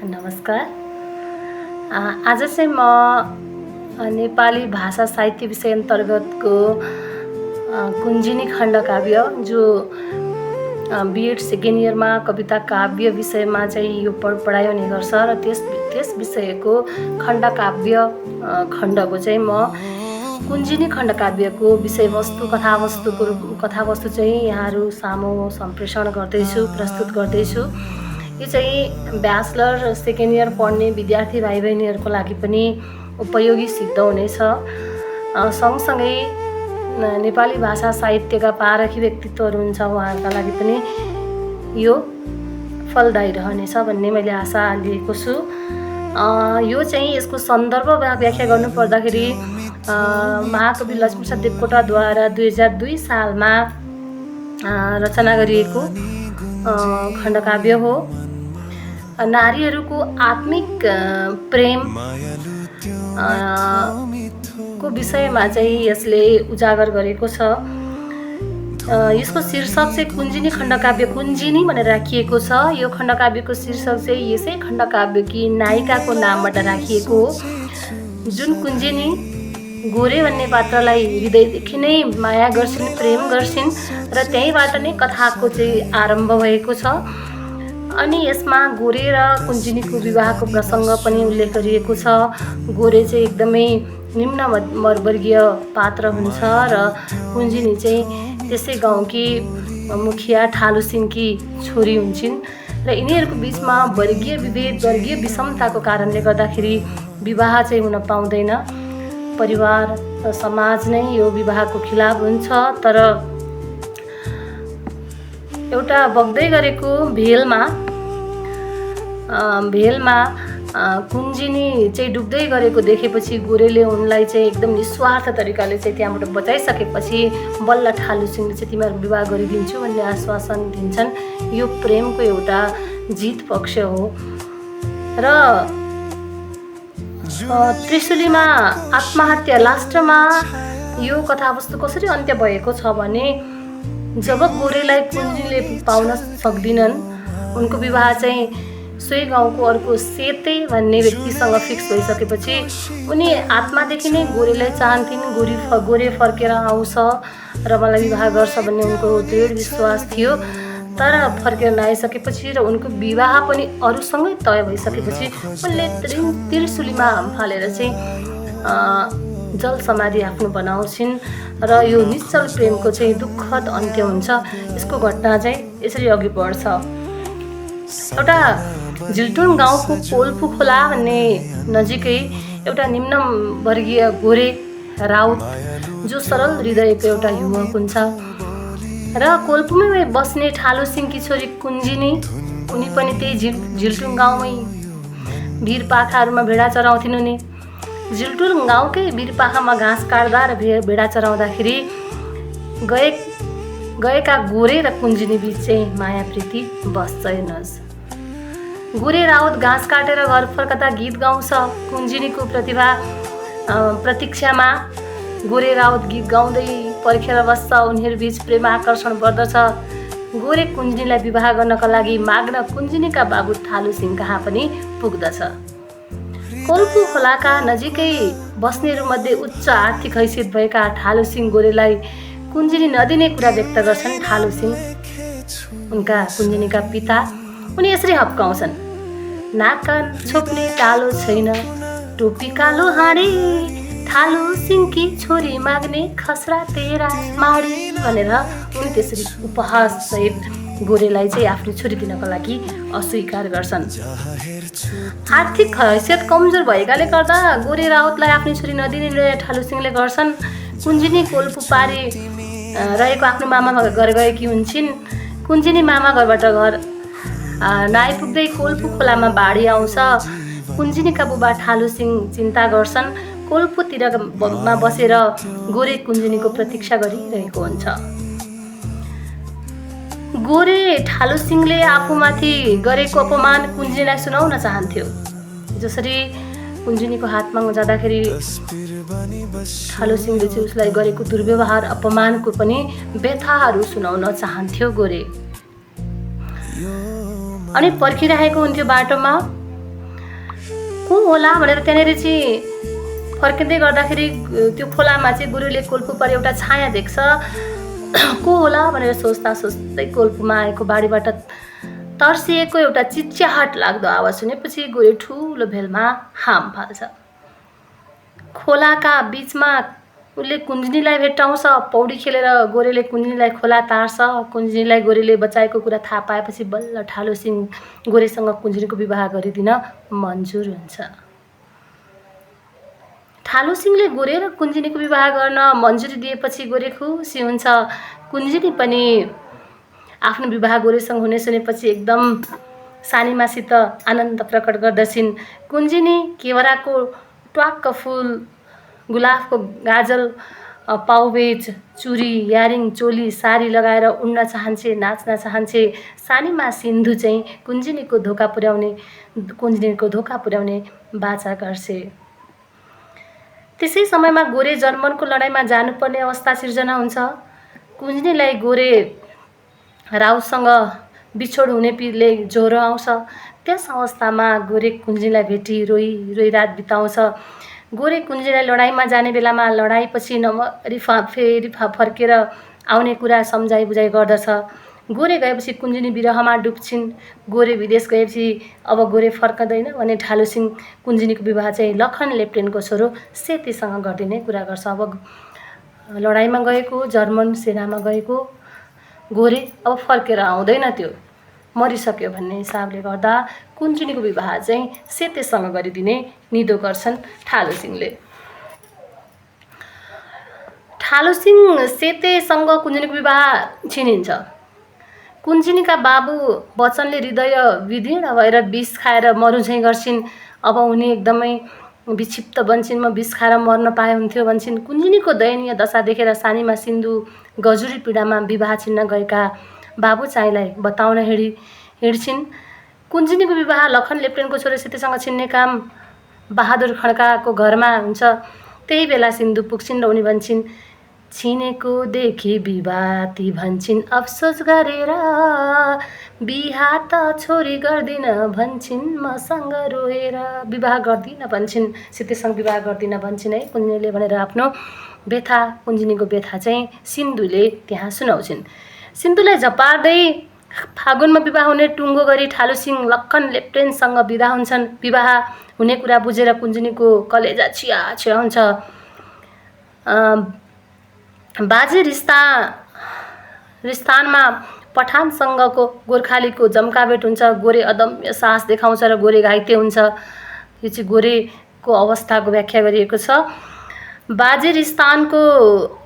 नमस्कार। आज चाहिँ म नेपाली भाषा साहित्य विषय अन्तर्गतको कुञ्जिनी खण्डकाव्य जो बिएड सेकेन्ड इयरमा कविता काव्य विषयमा चाहिँ यो पढाइ हुने गर्छ र त्यस विषयको खण्डकाव्य खण्डको चाहिँ म कुञ्जिनी खण्डकाव्यको विषयवस्तु कथावस्तु चाहिँ यहाँहरू सामु सम्प्रेषण गर्दैछु, प्रस्तुत गर्दैछु। यो चाहिँ ब्याचलर सेकेन्ड इयर पढ्ने विद्यार्थी भाइ बहिनीहरूको लागि पनि उपयोगी सिद्ध हुनेछ। सँगसँगै नेपाली भाषा साहित्यका पारखी व्यक्तित्वहरू हुन्छ, उहाँहरूका लागि पनि यो फलदायी रहनेछ भन्ने मैले आशा लिएको छु। यो चाहिँ यसको सन्दर्भ व्याख्या गर्नुपर्दाखेरि महाकवि लक्ष्मीप्रसाद देवकोटाद्वारा 2002 सालमा रचना गरिएको खण्डकाव्य हो। नारीहरूको आत्मिक प्रेम को विषयमा चाहिँ यसले उजागर गरेको छ। यसको शीर्षक चाहिँ कुञ्जिनी खण्डकाव्य, कुञ्जिनी भनेर राखिएको छ। यो खण्डकाव्यको शीर्षक चाहिँ यसै खण्डकाव्यकी नायिकाको नामबाट राखिएको हो, जुन कुञ्जिनी गोरे भन्ने पात्रलाई हृदयदेखि नै माया गर्छिन्, प्रेम गर्छिन् र त्यहीँबाट नै कथाको चाहिँ आरम्भ भएको छ। अनि यसमा गोरे र कुञ्जिनीको विवाहको प्रसङ्ग पनि उल्लेख गरिएको छ। गोरे चाहिँ एकदमै निम्न वर्गीय पात्र हुन्छ र कुञ्जिनी चाहिँ त्यसै गाउँकी मुखिया ठालुसिङकी छोरी हुन्छन् र यिनीहरूको बिचमा वर्गीय विभेद, वर्गीय विषमताको कारणले गर्दाखेरि विवाह चाहिँ हुन पाउँदैन। परिवार र समाज नै यो विवाहको खिलाफ हुन्छ। तर एउटा बग्दै गरेको भेलमा कुञ्जिनी चाहिँ डुब्दै गरेको देखेपछि गोरेले उनलाई चाहिँ एकदम निस्वार्थ तरिकाले चाहिँ त्यहाँबाट बचाइसकेपछि बल्ल ठालुसिङले चाहिँ तिमीहरू विवाह गरिदिन्छु भन्ने आश्वासन दिन्छन्। यो प्रेमको एउटा जित पक्ष हो। र त्रिशुलीमा आत्महत्या लास्टमा यो कथावस्तु कसरी अन्त्य भएको छ भने जब गोरेलाई कुञ्जिनीले पाउन सक्दिनन्, उनको विवाह चाहिँ सोही गाउँको अर्को सेते भन्ने व्यक्तिसँग फिक्स भइसकेपछि उनी आत्मादेखि नै गोरेलाई चाहन्थिन्। गोरे फर्केर आउँछ र मलाई विवाह गर्छ भन्ने उनको दृढ विश्वास थियो। तर फर्केर नआइसकेपछि र उनको विवाह पनि अरूसँगै तय भइसकेपछि उनले त्रिशुलीमा फालेर चाहिँ जल समाधि आफ्नो बनाउँछिन् र यो निश्चल प्रेमको चाहिँ दुःखद अन्त्य हुन्छ। यसको घटना चाहिँ यसरी अघि बढ्छ। एउटा झिल्टुङ गाउँको कोल्पु खोला भन्ने नजिकै एउटा निम्न वर्गीय गोरे राउत जो सरल हृदयको एउटा युवक हुन्छ र कोल्पुमै बस्ने ठालुसिङकी छोरी कुञ्जिनी, उनी पनि त्यही झिल्टुङ गाउँमै भिरपाखाहरूमा भेडा चराउँथिन्। उनी झिल्टुङ गाउँकै भिरपाखामा घाँस काट्दा र भेडा चराउँदाखेरि गएका गोरे र कुञ्जिनी बिच चाहिँ माया प्रीति बस्छ। हेर्नुहोस्, गोरे राउत घाँस काटेर घर फर्कदा गीत गाउँछ कुञ्जिनीको प्रतीक्षामा। गोरे राउत गीत गाउँदै पर्खेर बस्छ। उनीहरू बिच प्रेम आकर्षण बढ्दछ। गोरे कुञ्जिनीलाई विवाह गर्नका लागि माग्न कुञ्जिनीका बाबु ठालुसिङ कहाँ पनि पुग्दछ। कोल्पु खोलाका नजिकै बस्नेहरूमध्ये उच्च आर्थिक हैसियत भएका ठालुसिङ गोरेलाई कुञ्जिनी नदिने कुरा व्यक्त गर्छन् ठालुसिङ, उनका कुञ्जिनीका पिता। उनी यसरी हप्काउँछन्, नाक कान छोप्ने कालो छैन, टोपी कालो हाँडे, ठालुसिङकी छोरी माग्ने खसरा तेरा माडी भनेर उनी त्यसरी उपहास सहित गोरेलाई चाहिँ आफ्नो छोरी दिनको लागि अस्वीकार गर्छन्। आर्थिक हैसियत कमजोर भएकाले गर्दा गोरे राउतलाई आफ्नो छोरी नदिने ठालुसिङले गर्छन्। कुञ्जिनी कोल्पु पारी रहेको आफ्नो मामा घर गएकी हुन्छन्। कुञ्जिनी मामा घरबाट घर नआइपुग्दै कोल्पु खोलामा बाढी आउँछ। कुञ्जिनीका बुबा ठालुसिङ चिन्ता गर्छन्। कोल्पुतिरमा बसेर गोरे कुञ्जिनीको प्रतीक्षा गरिरहेको हुन्छ। गोरे ठालुसिङले आफूमाथि गरेको अपमान कुञ्जिनीलाई सुनाउन चाहन्थ्यो। जसरी कुञ्जिनीको हातमा जाँदाखेरि ठालुसिङले चाहिँ उसलाई गरेको दुर्व्यवहार, अपमानको पनि व्यथाहरू सुनाउन चाहन्थ्यो गोरे। अनि पर्खिरहेको हुन्थ्यो बाटोमा को होला भनेर त्यहाँनिर चाहिँ फर्किँदै गर्दाखेरि त्यो खोलामा चाहिँ गुरुले कोल्पु पर एउटा छाया देख्छ। को होला भनेर सोच्दा सोच्दै कोल्पुमा आएको बाढीबाट तर्सिएको एउटा चिच्याहाट लाग्दो आवाज सुनेपछि गोरे ठुलो भेलमा हाम फाल्छ। खोलाका बीचमा उसले कुञ्जनीलाई भेट्टाउँछ। पौडी खेलेर गोरेले कुञ्जनीलाई खोला तार्छ। कुञ्जनीलाई गोरेले बचाएको कुरा थाहा पाएपछि बल्ल ठालो सिंह गोरेसँग कुञ्जनीको विवाह गरिदिन मन्जुर हुन्छ। ठालो सिंहले गोरे र कुञ्जनीको विवाह गर्न मन्जुरी दिएपछि गोरे खुसी हुन्छ। कुञ्जनी पनि आफ्नो विवाह गोरेसँग हुने सुनेपछि एकदम सानीमासित आनन्द प्रकट गर्दछिन्। कुञ्जनी केवराको ट्वाक्क फुल, गुलाबको गाजल, पाउबेच, चुरी, यारिङ, चोली, सारी लगाएर उड्न चाहन्छे, नाच्न चाहन्छे। सानीमा सिन्धु चाहिँ कुञ्जनीको धोका पुर्याउने बाचा गर्छे। त्यसै समयमा गोरे जर्मनको लडाइँमा जानुपर्ने अवस्था सिर्जना हुन्छ। कुञ्जनीलाई गोरे राउसँग बिछोड हुने पिरले ज्वरो आउँछ। त्यस अवस्थामा गोरे कुञ्जनीलाई भेटी रोई रोई रात बिताउँछ। गोरे कुञ्जनीलाई लडाइँमा जाने बेलामा लडाइँपछि फेरि फर्केर आउने कुरा सम्झाइ बुझाइ गर्दछ। गोरे गएपछि कुञ्जनी विरहमा डुब्छिन्। गोरे विदेश गएपछि अब गोरे फर्कँदैन भने ठालो सिंह कुञ्जनीको विवाह चाहिँ लखन लेफ्टेन्टको छोरो सेतीसँग गरिदिने कुरा गर्छ। अब लडाइँमा गएको, जर्मन सेनामा गएको गोरे अब फर्केर आउँदैन, त्यो मरिसक्यो भन्ने हिसाबले गर्दा कुञ्जनीको विवाह चाहिँ सेतेसँग गरिदिने निदो गर्छन् ठालो सिंहले। ठालो सिंह सेतेसँग कुञ्जनीको विवाह छिनिन्छ। कुञ्जनीका बाबु बच्चनले हृदय विदीर्ण भएर विष खाएर मरुझैँ गर्छिन्। अब उनी एकदमै विक्षिप्त बन्छिन्। म विष खाएर मर्न पाए हुन्थ्यो भन्छन्। कुञ्जनीको दयनीय दशा देखेर सानीमा सिन्धु गजुरी पीडामा विवाह छिन्न गएका बाबु चाहिँलाई बताउन हिँड्छिन्। कुञ्जनीको विवाह लखन लेफ्टेन्टको छोरो सेतीसँग छिन्ने काम बहादुर खड्काको घरमा हुन्छ। त्यही बेला सिन्धु पुग्छिन् र उनी भन्छन्, छिनेको देखि विवाती भन्छन् अफसोस गरेर, बिहा त छोरी गर्दिन भन्छन् मसँग रोएर। विवाह गर्दिन भन्छन्, सेतीसँग विवाह गर्दिन भन्छन् है कुञ्जनीले भनेर आफ्नो व्यथा, कुञ्जनीको व्यथा चाहिँ सिन्धुले त्यहाँ सुनाउँछिन्। सिन्धुलाई झपार्दै फागुनमा विवाह हुने टुङ्गो गरी ठालो सिंह लखन लेफ्टेन्टसँग विदा हुन्छन्। विवाह हुने कुरा बुझेर कुञ्जनीको कलेजा छिया छिया हुन्छ। बाजे रिस्तानमा पठानसँगको गोर्खालीको जम्काभेट हुन्छ। गोरे अदम्य साहस देखाउँछ र गोरे घाइते हुन्छ। यो चाहिँ गोरेको अवस्थाको व्याख्या गरिएको छ। बाजेरिस्तानको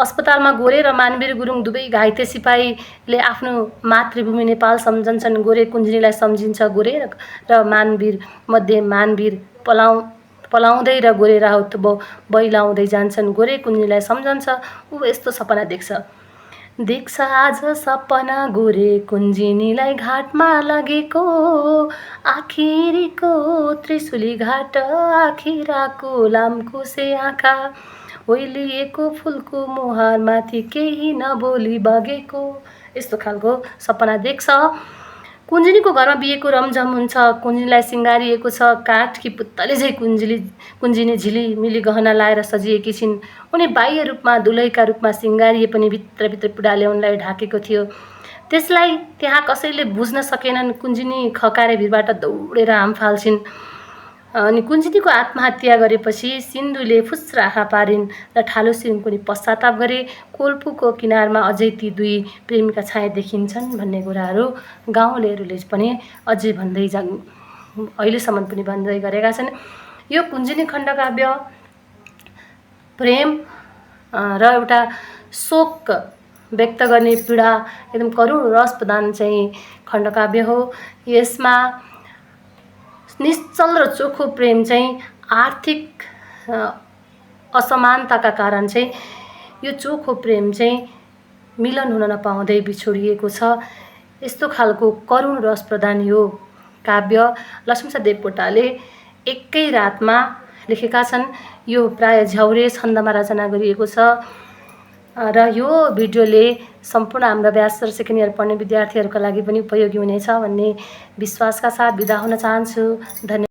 अस्पतालमा गोरे र मानवीर गुरुङ दुवै घाइते सिपाहीले आफ्नो मातृभूमि नेपाल सम्झन्छन्। गोरे कुञ्जनीलाई सम्झिन्छ। गोरे र मानवीर मध्ये मानवीर पलाउँदै र गोरे राउत बैलाउँदै जान्छन्। गोरे कुञ्जनीलाई सम्झन्छ। ऊ यस्तो सपना देख्छ आज सपना गोरे कुञ्जनीलाई घाटमा लगेको, आखिरीको त्रिशुली घाट, आखिराको लामखुसे आँखा, ओइलिएको फुलको मुहारमाथि केही नबोली बगेको। यस्तो खालको सपना देख्छ। कुञ्जनीको घरमा बिहेको रमझम हुन्छ। कुञ्जनीलाई सिँगारिएको छ। काठकी पुत्तले चाहिँ कुञ्जनी झिलिमिली गहना लाएर सजिएकी छिन्। उनी बाह्य रूपमा दुलैका रूपमा सिँगारिए पनि भित्रभित्र पीडाले उनलाई ढाकेको थियो। त्यसलाई त्यहाँ कसैले बुझ्न सकेनन्। कुञ्जनी खकारे भिरबाट दौडेर हाम फाल्छिन्। अनि कुञ्जनीको आत्महत्या गरेपछि सिन्धुले फुस्रा आँखा पारिन् र ठालो सिंहको नि पश्चाताप गरे। कोल्पुको किनारमा अझै ती दुई प्रेमीका छाया देखिन्छन् भन्ने कुराहरू गाउँलेहरूले पनि अझै अहिलेसम्म पनि भन्दै गरेका छन्। यो कुञ्जनी खण्डकाव्य प्रेम र एउटा शोक व्यक्त गर्ने पीडा एकदम करुण रस प्रदान चाहिँ खण्डकाव्य हो। यसमा निश्चल र चोखो प्रेम चाहिँ आर्थिक असमानताका कारण चाहिँ यो चोखो प्रेम चाहिँ मिलन हुन नपाउँदै बिछोडिएको छ। यस्तो खालको करुण रस प्रदान यो काव्य लक्ष्मीप्रसाद देवकोटाले एकै रातमा लेखेका छन्। यो प्राय झ्याउरे छन्दमा रचना गरिएको छ र यो भिडियोले सम्पूर्ण हाम्रा ब्याचलर सेकेन्ड इयर पढ्ने विद्यार्थीहरूका लागि पनि उपयोगी हुनेछ भन्ने विश्वासका साथ बिदा हुन चाहन्छु। धन्यवाद।